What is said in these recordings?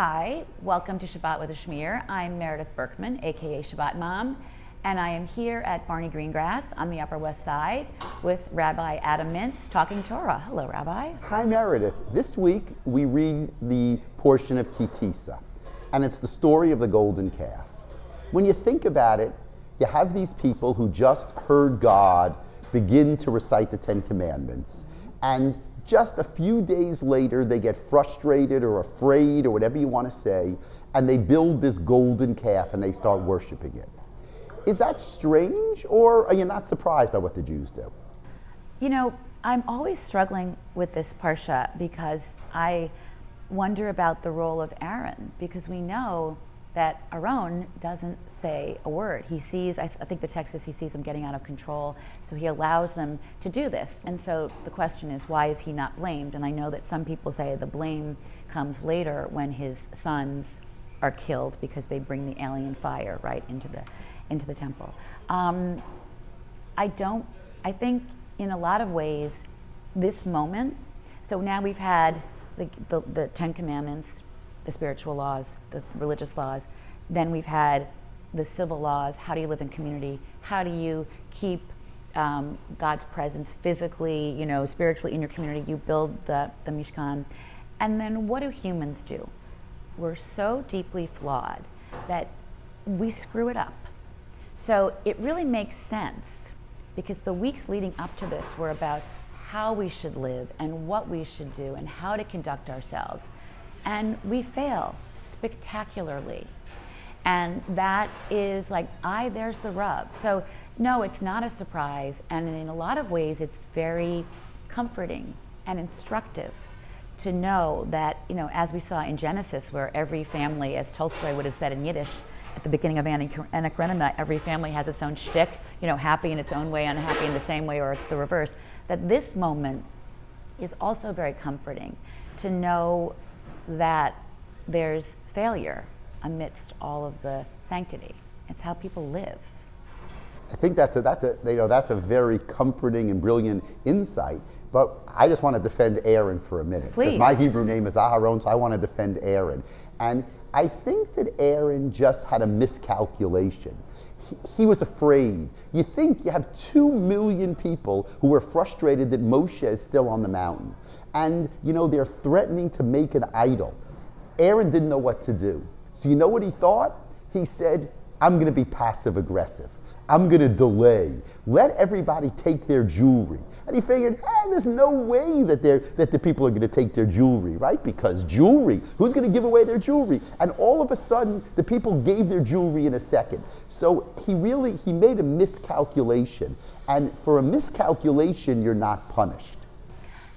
Hi, welcome to Shabbat with a Schmear. I'm Meredith Berkman, aka Shabbat Mom, and I am here at Barney Greengrass on the Upper West Side with Rabbi Adam Mintz talking Torah. Hello, Rabbi. Hi, Meredith. This week we read the portion of Tissa, and it's the story of the golden calf. When you think about it, you have these people who just heard God begin to recite the Ten Commandments, and just a few days later, they get frustrated or afraid or whatever you want to say, and they build this golden calf and they start worshiping it. Is that strange, or are you not surprised by what the Jews do? You know, I'm always struggling with this Parshat because I wonder about the role of Aaron, because we know that Aaron doesn't say a word. He sees, I think the text is he sees them getting out of control, so he allows them to do this. And so the question is, why is he not blamed? And I know that some people say the blame comes later when his sons are killed because they bring the alien fire right into the temple. I think in a lot of ways, this moment, so now we've had the Ten Commandments, the spiritual laws, the religious laws. Then we've had the civil laws. How do you live in community? How do you keep God's presence physically, spiritually in your community? You build the Mishkan. And then what do humans do? We're so deeply flawed that we screw it up. So it really makes sense, because the weeks leading up to this were about how we should live and what we should do and how to conduct ourselves. And we fail spectacularly. And that is there's the rub. So no, it's not a surprise. And in a lot of ways, it's very comforting and instructive to know that, as we saw in Genesis, where every family, as Tolstoy would have said in Yiddish at the beginning of Anna Karenina, every family has its own shtick, happy in its own way, unhappy in the same way, or it's the reverse. That this moment is also very comforting to know that there's failure amidst all of the sanctity. It's how people live. I think that's a very comforting and brilliant insight. But I just want to defend Aaron for a minute. Please. Because my Hebrew name is Aharon, so I want to defend Aaron. And I think that Aaron just had a miscalculation. He was afraid. You think you have 2 million people who are frustrated that Moshe is still on the mountain. And, they're threatening to make an idol. Aaron didn't know what to do. So you know what he thought? He said, I'm going to be passive aggressive. I'm going to delay. Let everybody take their jewelry. And he figured, there's no way that the people are going to take their jewelry, right? Because jewelry, who's going to give away their jewelry? And all of a sudden, the people gave their jewelry in a second. So he made a miscalculation. And for a miscalculation, you're not punished.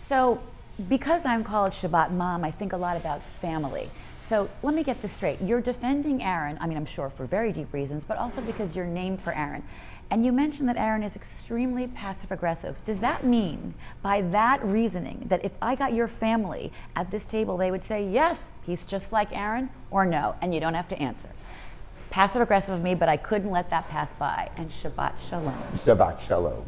So because I'm called Shabbat Mom, I think a lot about family. So let me get this straight. You're defending Aaron, I'm sure for very deep reasons, but also because you're named for Aaron. And you mentioned that Aaron is extremely passive aggressive. Does that mean, by that reasoning, that if I got your family at this table, they would say, yes, he's just like Aaron, or no? And you don't have to answer. Passive aggressive of me, but I couldn't let that pass by. And Shabbat Shalom. Shabbat Shalom.